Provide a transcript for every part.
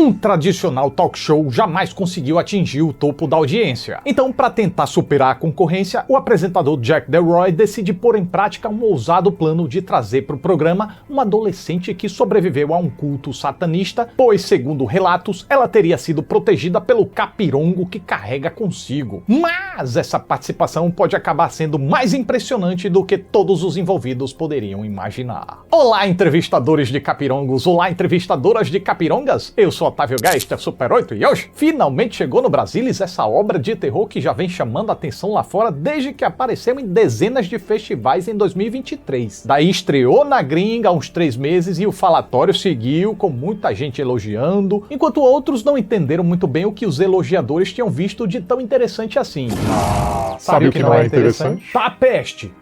um tradicional talk show jamais conseguiu atingir o topo da audiência. Então, para tentar superar a concorrência, o apresentador Jack Delroy decide pôr em prática um ousado plano de trazer para o programa uma adolescente que sobreviveu a um culto satanista, pois, segundo relatos, ela teria sido protegida pelo capirongo que carrega consigo. Mas essa participação pode acabar sendo mais impressionante do que todos os envolvidos poderiam imaginar. Olá, entrevistadores de capirongos! Olá, entrevistadoras de capirongas! Eu sou Otávio Geisler, Super 8, e hoje finalmente chegou no Brasilis essa obra de terror que já vem chamando a atenção lá fora desde que apareceu em dezenas de festivais em 2023. Daí estreou na gringa há uns 3 meses e o falatório seguiu com muita gente elogiando, enquanto outros não entenderam muito bem o que os elogiadores tinham visto de tão interessante assim. Sabe o que não é interessante? Tá, peste!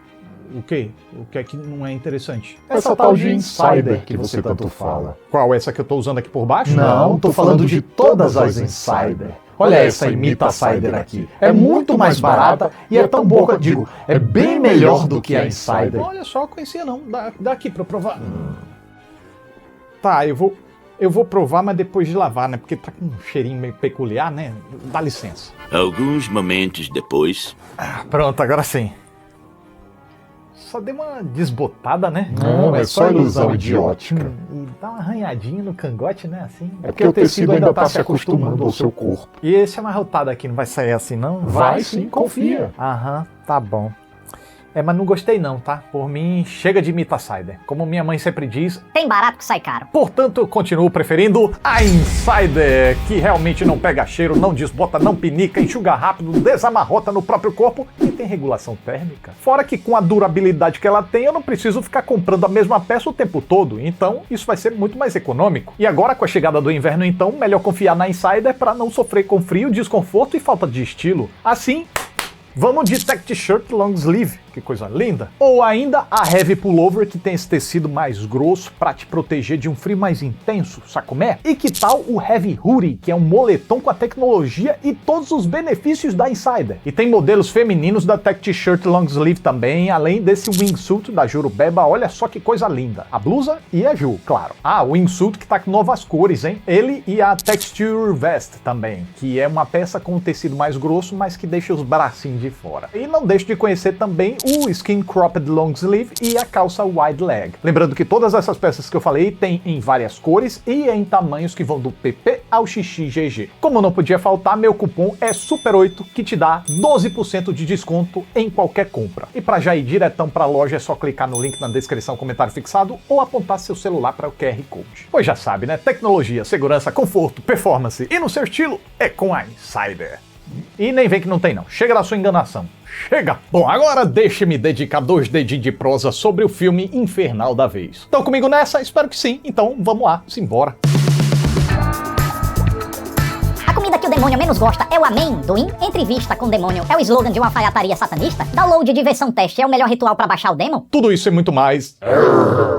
O quê? O que é que não é interessante? Essa tal de Insider que você tanto fala. Qual? Essa que eu tô usando aqui por baixo? Não, tô falando de todas as Insider. Olha essa Imita Cider aqui. É muito mais barata e é tão boa, digo, é bem melhor do que a Insider. Olha só, eu conhecia não. Dá aqui pra eu provar. Tá, eu vou provar, mas depois de lavar, né? Porque tá com um cheirinho meio peculiar, né? Dá licença. Alguns momentos depois... Pronto, agora sim. Só deu uma desbotada, né? Não, é só ilusão idiótica. E dá uma arranhadinha no cangote, né? Assim. É porque o tecido ainda tá se acostumando ao seu corpo. E esse amarrotado aqui não vai sair assim, não? Vai sim, confia. Aham, tá bom. Mas não gostei não, tá? Por mim, chega de Imita Cider. Como minha mãe sempre diz... Tem barato que sai caro. Portanto, eu continuo preferindo a Insider, que realmente não pega cheiro, não desbota, não pinica, enxuga rápido, desamarrota no próprio corpo e tem regulação térmica. Fora que com a durabilidade que ela tem, eu não preciso ficar comprando a mesma peça o tempo todo. Então, isso vai ser muito mais econômico. E agora, com a chegada do inverno, então, melhor confiar na Insider para não sofrer com frio, desconforto e falta de estilo. Assim... Vamos de Tech T-shirt long sleeve, que coisa linda. Ou ainda a Heavy Pullover, que tem esse tecido mais grosso para te proteger de um frio mais intenso, sabe como é? E que tal o Heavy Hoodie, que é um moletom com a tecnologia e todos os benefícios da Insider. E tem modelos femininos da Tech T-shirt long sleeve também, além desse wingsuit da Jurubeba, olha só que coisa linda. A blusa e a Ju, claro. Ah, o wingsuit que tá com novas cores, hein? Ele e a Texture Vest também, que é uma peça com um tecido mais grosso, mas que deixa os bracinhos de fora. E não deixe de conhecer também o Skin Cropped Long Sleeve e a calça Wide Leg.Lembrando que todas essas peças que eu falei tem em várias cores e em tamanhos que vão do PP ao XXGG. Como não podia faltar, meu cupom é SUPER8, que te dá 12% de desconto em qualquer compra. E para já ir diretão para a loja é só clicar no link na descrição, comentário fixado ou apontar seu celular para o QR Code. Pois já sabe, né? Tecnologia, segurança, conforto, performance e no seu estilo é com a Insider. E nem vem que não tem não, chega da sua enganação, chega! Bom, agora deixe-me dedicar 2 dedinhos de prosa sobre o filme infernal da vez. Estão comigo nessa? Espero que sim, então vamos lá, simbora! A comida que o demônio menos gosta é o amendoim? Entrevista com o demônio é o slogan de uma alfaiataria satanista? Download de versão teste é o melhor ritual para baixar o demon? Tudo isso e muito mais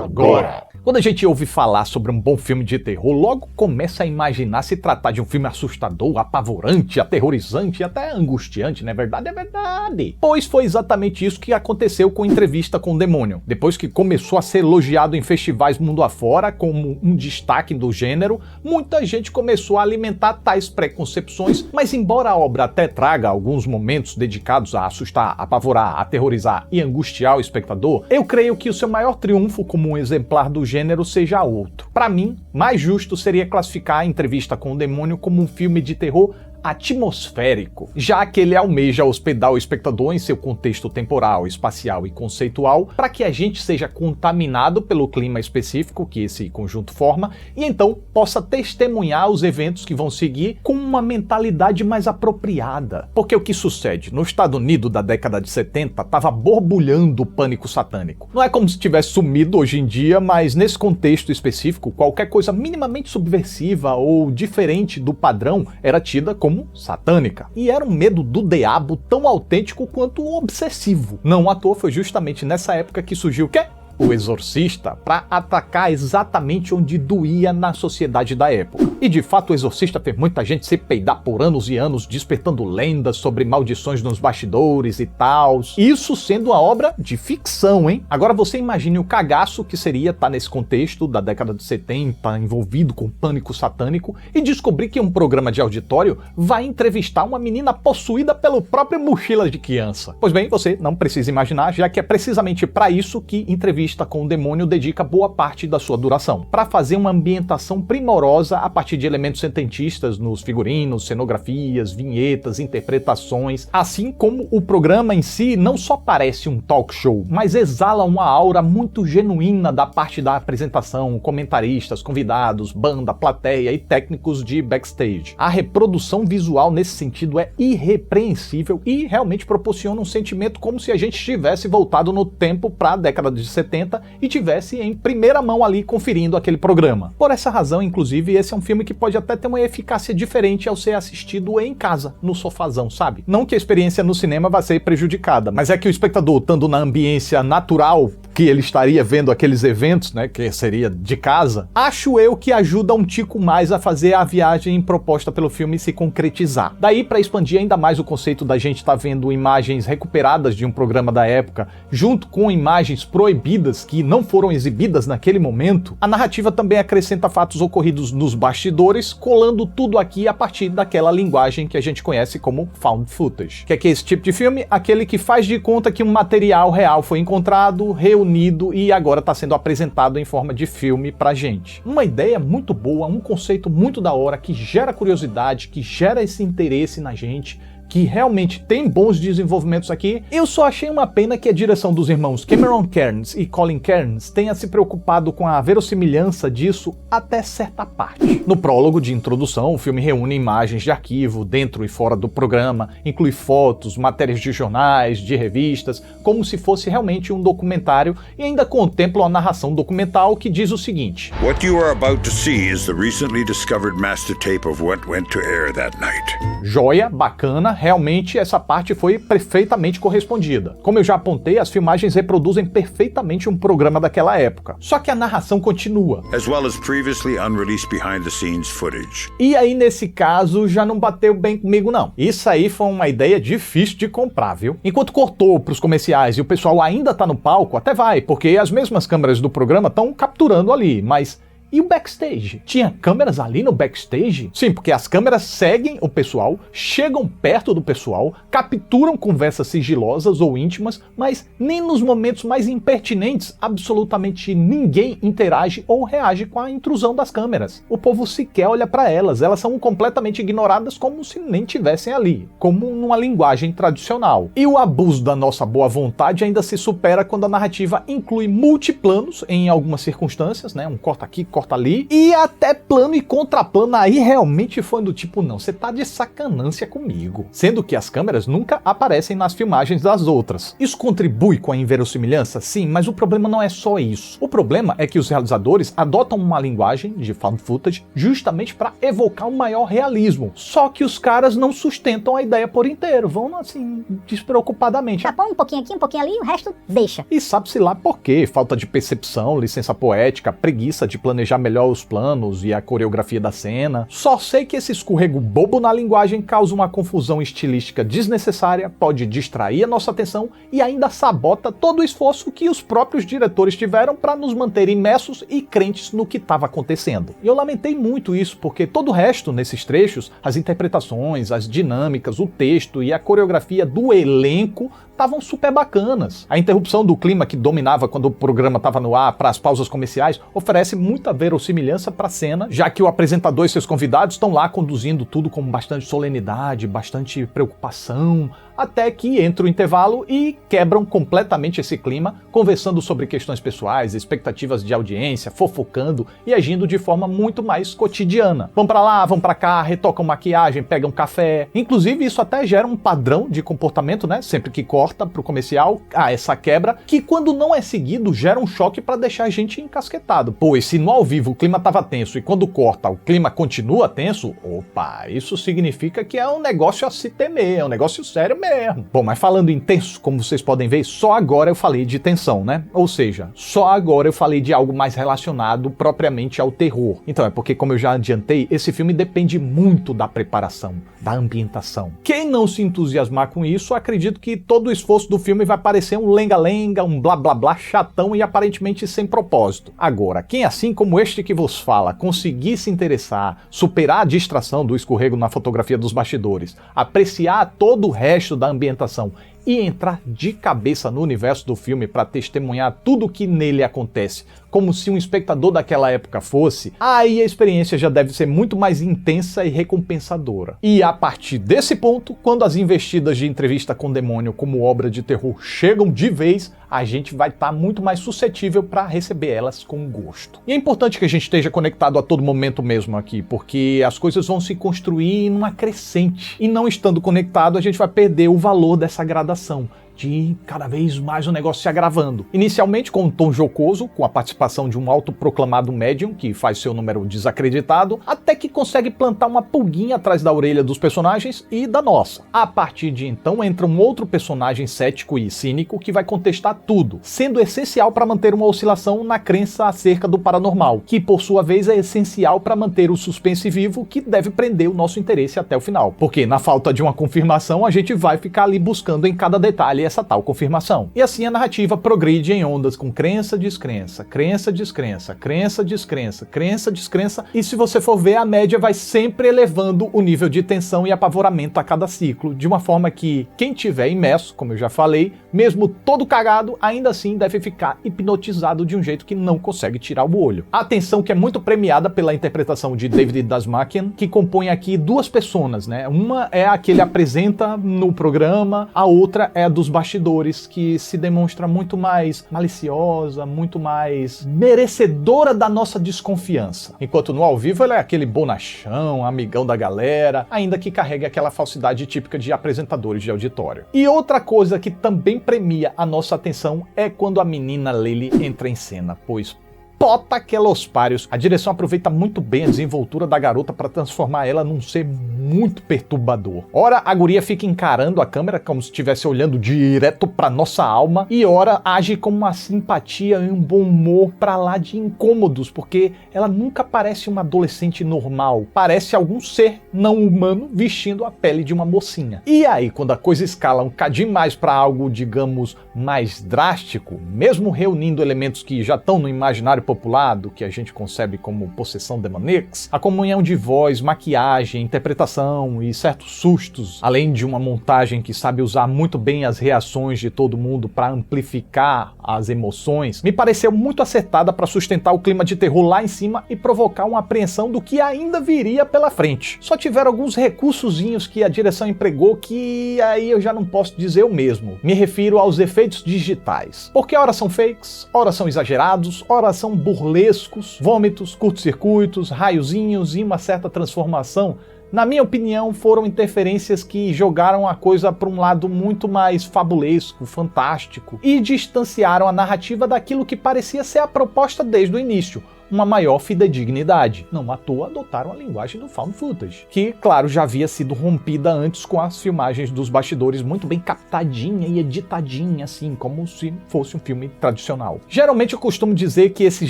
agora! Quando a gente ouve falar sobre um bom filme de terror, logo começa a imaginar se tratar de um filme assustador, apavorante, aterrorizante e até angustiante, não é verdade? É verdade! Pois foi exatamente isso que aconteceu com Entrevista com o Demônio. Depois que começou a ser elogiado em festivais mundo afora como um destaque do gênero, muita gente começou a alimentar tais preconcepções, mas embora a obra até traga alguns momentos dedicados a assustar, apavorar, aterrorizar e angustiar o espectador, eu creio que o seu maior triunfo como um exemplar do gênero seja outro. Para mim, mais justo seria classificar a Entrevista com o Demônio como um filme de terror atmosférico, já que ele almeja hospedar o espectador em seu contexto temporal, espacial e conceitual, para que a gente seja contaminado pelo clima específico que esse conjunto forma e então possa testemunhar os eventos que vão seguir com uma mentalidade mais apropriada. Porque o que sucede? No Estados Unidos da década de 70 estava borbulhando o pânico satânico. Não é como se tivesse sumido hoje em dia, mas nesse contexto específico, qualquer coisa minimamente subversiva ou diferente do padrão era tida como satânica. E era um medo do diabo tão autêntico quanto obsessivo. Não à toa foi justamente nessa época que surgiu o quê? O Exorcista para atacar exatamente onde doía na sociedade da época. E de fato o Exorcista fez muita gente se peidar por anos e anos, despertando lendas sobre maldições nos bastidores e tal. Isso sendo uma obra de ficção, hein? Agora você imagine o cagaço que seria estar nesse contexto da década de 70, envolvido com pânico satânico, e descobrir que um programa de auditório vai entrevistar uma menina possuída pelo próprio mochila de criança. Pois bem, você não precisa imaginar, já que é precisamente para isso que Entrevista com o Demônio dedica boa parte da sua duração, para fazer uma ambientação primorosa a partir de elementos setentistas nos figurinos, cenografias, vinhetas, interpretações, assim como o programa em si não só parece um talk show, mas exala uma aura muito genuína da parte da apresentação, comentaristas, convidados, banda, plateia e técnicos de backstage. A reprodução visual nesse sentido é irrepreensível e realmente proporciona um sentimento como se a gente tivesse voltado no tempo para a década de 70 e tivesse em primeira mão ali conferindo aquele programa. Por essa razão, inclusive, esse é um filme que pode até ter uma eficácia diferente ao ser assistido em casa, no sofazão, sabe? Não que a experiência no cinema vá ser prejudicada, mas é que o espectador, estando na ambiência natural que ele estaria vendo aqueles eventos, né, que seria de casa, acho eu que ajuda um tico mais a fazer a viagem proposta pelo filme se concretizar. Daí, para expandir ainda mais o conceito da gente estar vendo imagens recuperadas de um programa da época, junto com imagens proibidas que não foram exibidas naquele momento, a narrativa também acrescenta fatos ocorridos nos bastidores, colando tudo aqui a partir daquela linguagem que a gente conhece como found footage. Que é esse tipo de filme? Aquele que faz de conta que um material real foi encontrado, reunido e agora está sendo apresentado em forma de filme pra gente. Uma ideia muito boa, um conceito muito da hora, que gera curiosidade, que gera esse interesse na gente, que realmente tem bons desenvolvimentos aqui. Eu só achei uma pena que a direção dos irmãos Cameron Kearns e Colin Kearns tenha se preocupado com a verossimilhança disso até certa parte. No prólogo de introdução, o filme reúne imagens de arquivo dentro e fora do programa, inclui fotos, matérias de jornais, de revistas, como se fosse realmente um documentário, e ainda contempla uma narração documental que diz o seguinte: What you are about to see is the recently discovered master tape of what went to air that night. Joia, bacana, realmente essa parte foi perfeitamente correspondida. Como eu já apontei, as filmagens reproduzem perfeitamente um programa daquela época. Só que a narração continua. As well as previously unreleased behind-the-scenes footage. E aí, nesse caso, já não bateu bem comigo, não. Isso aí foi uma ideia difícil de comprar, viu? Enquanto cortou pros comerciais e o pessoal ainda tá no palco, até vai, porque as mesmas câmeras do programa estão capturando ali, mas... E o backstage? Tinha câmeras ali no backstage? Sim, porque as câmeras seguem o pessoal, chegam perto do pessoal, capturam conversas sigilosas ou íntimas, mas nem nos momentos mais impertinentes absolutamente ninguém interage ou reage com a intrusão das câmeras. O povo sequer olha para elas, elas são completamente ignoradas como se nem tivessem ali, como numa linguagem tradicional. E o abuso da nossa boa vontade ainda se supera quando a narrativa inclui multiplanos em algumas circunstâncias, né? Um corta aqui, corta ali, e até plano e contraplano. Aí realmente foi do tipo, não, você tá de sacanância comigo. Sendo que as câmeras nunca aparecem nas filmagens das outras. Isso contribui com a inverossimilhança? Sim, mas o problema não é só isso. O problema é que os realizadores adotam uma linguagem de found footage justamente para evocar um maior realismo. Só que os caras não sustentam a ideia por inteiro, vão assim, despreocupadamente. Tapão um pouquinho aqui, um pouquinho ali, o resto deixa. E sabe-se lá por quê? Falta de percepção, licença poética, preguiça de planejar melhor os planos e a coreografia da cena. Só sei que esse escorrego bobo na linguagem causa uma confusão estilística desnecessária, pode distrair a nossa atenção e ainda sabota todo o esforço que os próprios diretores tiveram para nos manter imersos e crentes no que estava acontecendo. E eu lamentei muito isso, porque todo o resto nesses trechos, as interpretações, as dinâmicas, o texto e a coreografia do elenco estavam super bacanas. A interrupção do clima que dominava quando o programa estava no ar para as pausas comerciais oferece muita verossimilhança para a cena, já que o apresentador e seus convidados estão lá conduzindo tudo com bastante solenidade, bastante preocupação, até que entra o intervalo e quebram completamente esse clima, conversando sobre questões pessoais, expectativas de audiência, fofocando e agindo de forma muito mais cotidiana. Vão pra lá, vão pra cá, retocam maquiagem, pegam café. Inclusive, isso até gera um padrão de comportamento, né? Sempre que corta pro comercial, essa quebra, que quando não é seguido, gera um choque pra deixar a gente encasquetado. Pois se no ao vivo o clima tava tenso e quando corta o clima continua tenso, opa, isso significa que é um negócio a se temer, é um negócio sério mesmo. Bom, mas falando em tenso, como vocês podem ver, só agora eu falei de tensão, né? Ou seja, só agora eu falei de algo mais relacionado propriamente ao terror. Então é porque, como eu já adiantei, esse filme depende muito da preparação, da ambientação. Quem não se entusiasmar com isso, acredito que todo o esforço do filme vai parecer um lenga-lenga, um blá blá blá chatão e aparentemente sem propósito. Agora, quem assim como este que vos fala conseguir se interessar, superar a distração do escorrego na fotografia dos bastidores, apreciar todo o resto da ambientação e entrar de cabeça no universo do filme para testemunhar tudo o que nele acontece, como se um espectador daquela época fosse, aí a experiência já deve ser muito mais intensa e recompensadora. E a partir desse ponto, quando as investidas de Entrevista com o Demônio como obra de terror chegam de vez, a gente vai estar muito mais suscetível para receber elas com gosto. E é importante que a gente esteja conectado a todo momento mesmo aqui, porque as coisas vão se construir numa crescente. E não estando conectado, a gente vai perder o valor dessa gradação, de cada vez mais o negócio se agravando. Inicialmente com um tom jocoso, com a participação de um autoproclamado médium que faz seu número desacreditado, até que consegue plantar uma pulguinha atrás da orelha dos personagens e da nossa. A partir de então entra um outro personagem cético e cínico que vai contestar tudo, sendo essencial para manter uma oscilação na crença acerca do paranormal, que por sua vez é essencial para manter o suspense vivo que deve prender o nosso interesse até o final. Porque na falta de uma confirmação a gente vai ficar ali buscando em cada detalhe essa tal confirmação. E assim a narrativa progride em ondas com crença, descrença, crença, descrença, crença, descrença, crença, descrença, e se você for ver, a média vai sempre elevando o nível de tensão e apavoramento a cada ciclo, de uma forma que quem tiver imerso, como eu já falei, mesmo todo cagado, ainda assim deve ficar hipnotizado de um jeito que não consegue tirar o olho. A tensão que é muito premiada pela interpretação de David Dastmalchian, que compõe aqui duas personas, né? Uma é a que ele apresenta no programa, a outra é a dos bastidores, que se demonstra muito mais maliciosa, muito mais merecedora da nossa desconfiança. Enquanto no ao vivo ela é aquele bonachão, amigão da galera, ainda que carregue aquela falsidade típica de apresentadores de auditório. E outra coisa que também premia a nossa atenção é quando a menina Lily entra em cena, pois pota que los pários. A direção aproveita muito bem a desenvoltura da garota para transformar ela num ser muito perturbador. Ora, a guria fica encarando a câmera como se estivesse olhando direto para nossa alma, e ora age com uma simpatia e um bom humor para lá de incômodos, porque ela nunca parece uma adolescente normal, parece algum ser não humano vestindo a pele de uma mocinha. E aí, quando a coisa escala um cadinho mais para algo, digamos, mais drástico, mesmo reunindo elementos que já estão no imaginário popular, do que a gente concebe como possessão demoníaca, a comunhão de voz, maquiagem, interpretação e certos sustos, além de uma montagem que sabe usar muito bem as reações de todo mundo para amplificar as emoções, me pareceu muito acertada para sustentar o clima de terror lá em cima e provocar uma apreensão do que ainda viria pela frente. Só tiveram alguns recursozinhos que a direção empregou que aí eu já não posso dizer o mesmo. Me refiro aos efeitos digitais, porque ora são fakes, ora são exagerados, ora são burlescos, vômitos, curtos-circuitos, raiozinhos e uma certa transformação. Na minha opinião, foram interferências que jogaram a coisa para um lado muito mais fabulesco, fantástico, e distanciaram a narrativa daquilo que parecia ser a proposta desde o início, uma maior fidedignidade. Não à toa adotaram a linguagem do found footage, que, claro, já havia sido rompida antes com as filmagens dos bastidores muito bem captadinha e editadinha, assim, como se fosse um filme tradicional. Geralmente eu costumo dizer que esses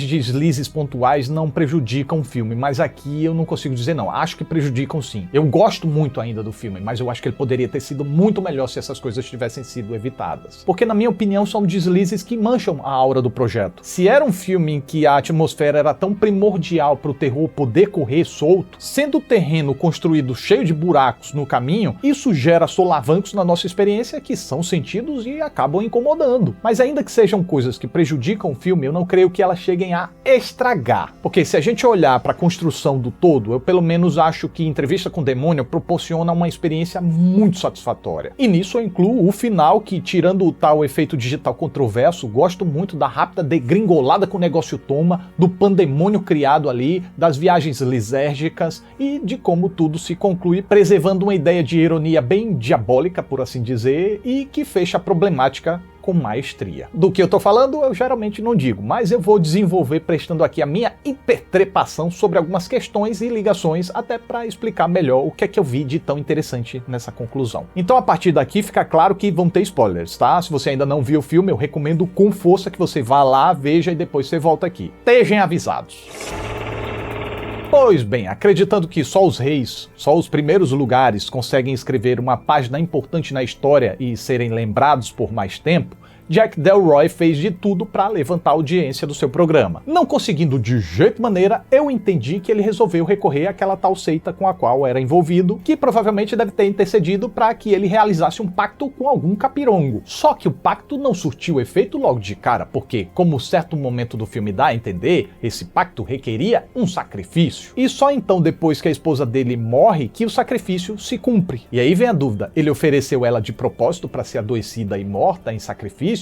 deslizes pontuais não prejudicam o filme, mas aqui eu não consigo dizer não. Acho que prejudicam sim. Eu gosto muito ainda do filme, mas eu acho que ele poderia ter sido muito melhor se essas coisas tivessem sido evitadas. Porque, na minha opinião, são deslizes que mancham a aura do projeto. Se era um filme em que a atmosfera era tão primordial para o terror poder correr solto, sendo o terreno construído cheio de buracos no caminho, isso gera solavancos na nossa experiência que são sentidos e acabam incomodando. Mas ainda que sejam coisas que prejudicam o filme, eu não creio que elas cheguem a estragar. Porque se a gente olhar para a construção do todo, eu pelo menos acho que Entrevista com o Demônio proporciona uma experiência muito satisfatória. E nisso eu incluo o final que, tirando o tal efeito digital controverso, gosto muito da rápida degringolada que o negócio toma, do pandemônio criado ali, das viagens lisérgicas e de como tudo se conclui, preservando uma ideia de ironia bem diabólica, por assim dizer, e que fecha a problemática com maestria. Do que eu tô falando, eu geralmente não digo, mas eu vou desenvolver prestando aqui a minha hipertrepação sobre algumas questões e ligações, até para explicar melhor o que é que eu vi de tão interessante nessa conclusão. Então, a partir daqui, fica claro que vão ter spoilers, tá? Se você ainda não viu o filme, eu recomendo com força que você vá lá, veja e depois você volta aqui. Estejam avisados. Pois bem, acreditando que só os reis, só os primeiros lugares conseguem escrever uma página importante na história e serem lembrados por mais tempo, Jack Delroy fez de tudo para levantar a audiência do seu programa. Não conseguindo de jeito maneira, eu entendi que ele resolveu recorrer àquela tal seita com a qual era envolvido, que provavelmente deve ter intercedido para que ele realizasse um pacto com algum capirongo. Só que o pacto não surtiu efeito logo de cara, porque, como certo momento do filme dá a entender, esse pacto requeria um sacrifício. E só então, depois que a esposa dele morre, que o sacrifício se cumpre. E aí vem a dúvida, ele ofereceu ela de propósito para ser adoecida e morta em sacrifício,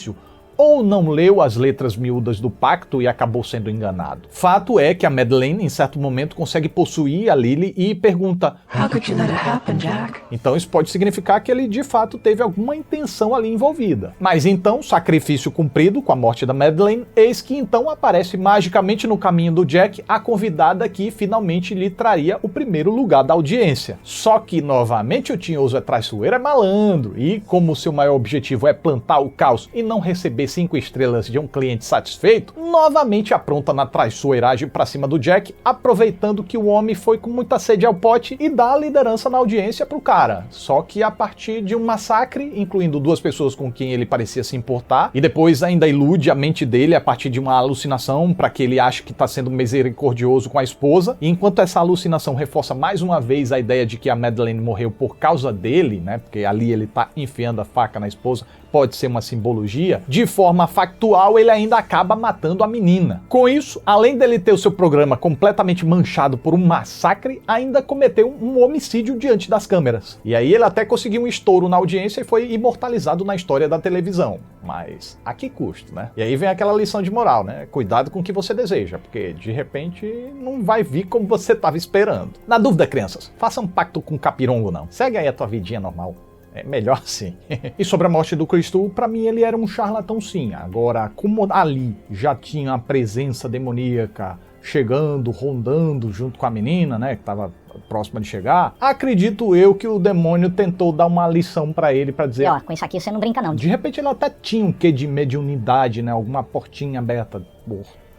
ou não leu as letras miúdas do pacto e acabou sendo enganado. Fato é que a Madeleine, em certo momento, consegue possuir a Lily e pergunta: "How could you let it happen, Jack?" Então isso pode significar que ele de fato teve alguma intenção ali envolvida. Mas então, sacrifício cumprido com a morte da Madeleine, eis que então aparece magicamente no caminho do Jack a convidada que finalmente lhe traria o primeiro lugar da audiência. Só que, novamente, o tinhoso é traiçoeiro, é malandro, e como seu maior objetivo é plantar o caos e não receber 5 estrelas de um cliente satisfeito, novamente apronta na traiçoeiragem pra cima do Jack, aproveitando que o homem foi com muita sede ao pote e dá a liderança na audiência pro cara. Só que a partir de um massacre, incluindo 2 pessoas com quem ele parecia se importar, e depois ainda ilude a mente dele a partir de uma alucinação para que ele ache que tá sendo misericordioso com a esposa, e enquanto essa alucinação reforça mais uma vez a ideia de que a Madeleine morreu por causa dele, né, porque ali ele tá enfiando a faca na esposa, pode ser uma simbologia, de forma factual ele ainda acaba matando a menina. Com isso, além dele ter o seu programa completamente manchado por um massacre, ainda cometeu um homicídio diante das câmeras. E aí ele até conseguiu um estouro na audiência e foi imortalizado na história da televisão. Mas a que custo, né? E aí vem aquela lição de moral, né? Cuidado com o que você deseja, porque de repente não vai vir como você estava esperando. Na dúvida, crianças, faça um pacto com o capirongo não. Segue aí a tua vidinha normal. É melhor sim. E sobre a morte do Cristo, pra mim ele era um charlatão sim. Agora, como ali já tinha a presença demoníaca chegando, rondando junto com a menina, né, que tava próxima de chegar, acredito eu que o demônio tentou dar uma lição pra ele, pra dizer... E ó, com isso aqui você não brinca não. De repente ele até tinha um quê de mediunidade, né, alguma portinha aberta,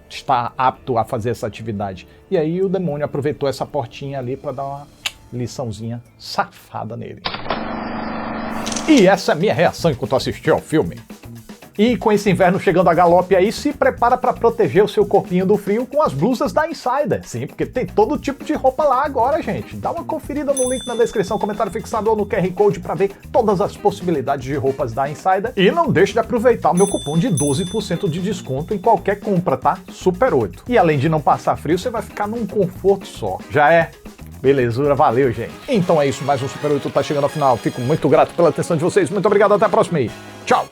está apto a fazer essa atividade. E aí o demônio aproveitou essa portinha ali pra dar uma liçãozinha safada nele. E essa é a minha reação enquanto assisti ao filme. E com esse inverno chegando a galope aí, se prepara para proteger o seu corpinho do frio com as blusas da Insider. Sim, porque tem todo tipo de roupa lá agora, gente. Dá uma conferida no link na descrição, comentário fixado ou no QR Code para ver todas as possibilidades de roupas da Insider. E não deixe de aproveitar o meu cupom de 12% de desconto em qualquer compra, tá? Super 8. E além de não passar frio, você vai ficar num conforto só. Já é? Belezura, valeu, gente. Então é isso, mais um Super 8 tá chegando ao final. Fico muito grato pela atenção de vocês. Muito obrigado, até a próxima aí. Tchau!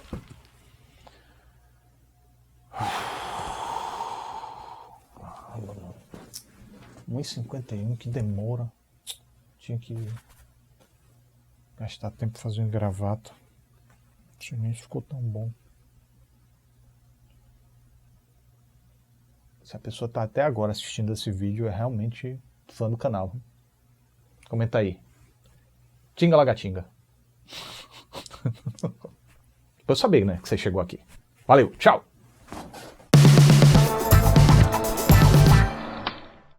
que demora. Tinha que gastar tempo fazendo gravata. Isso nem ficou tão bom. Se a pessoa tá até agora assistindo esse vídeo, é realmente fã do canal. Comenta aí. Tinga Lagatinga. Pra eu saber, né, que você chegou aqui. Valeu, tchau!